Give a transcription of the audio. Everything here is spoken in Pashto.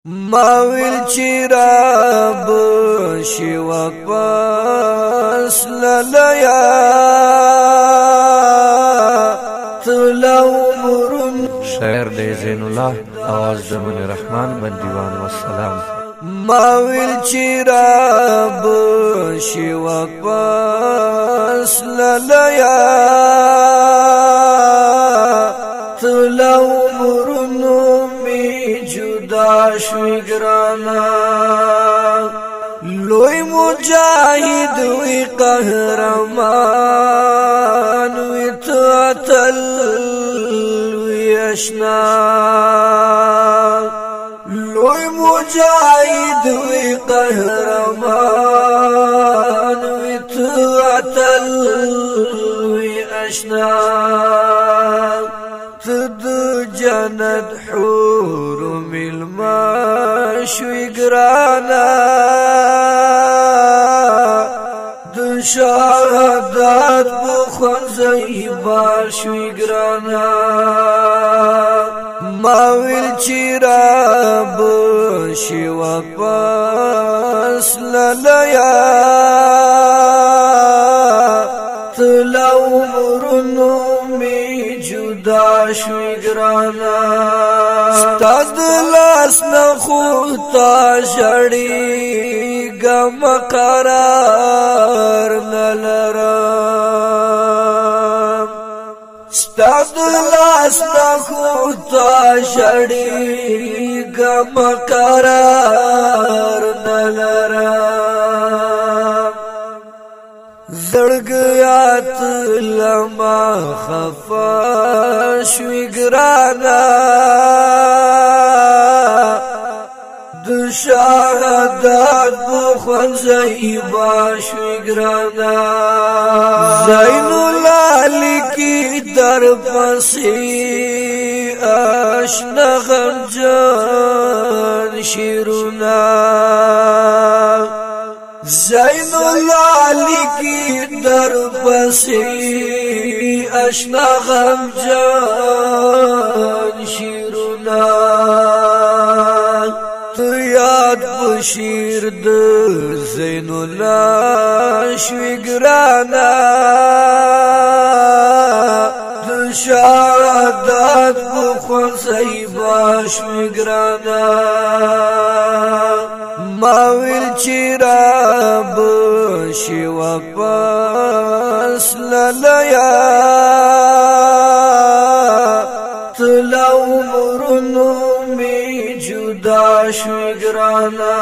ما ویل چې رب شي واپس للیا تلومرن شاعر دی زین الله आवाज د من رحمان بندیوان والسلام. ما ویل چې رب شي واپس للیا تلومرن جدا شوی گرانا لوی مجاہد وی قهرمان وی تعتل وی اشنا لوی مجاہد وی قهرمان وی تعتل وی اشنا تد جنت حور ملمشوی گرانا د شهادت بخون زیبا شوی گرانا ما ویل چې رب شي واپس للیا تلومرنو جدا شوی گرانا ستاد لاس نخو تا شڑی گم قرار نلرم ستاد لاس نخو تا شڑی گم قرار نلرم زړګیات لما خفا شوی ګرانا د شهادت بخون زیبا شوی ګرانا زین الله لکی در پسی آشنا غمجان شیرونا زین الله لکی در پسی اشنا غمجان شیرونا تو یاد بشیر د زین الله شوی گرانا د شهادت بخون زیبا شوی گرانا ما ویل چې رب شي واپس للیا تلومرنو می جدا شوی گرانا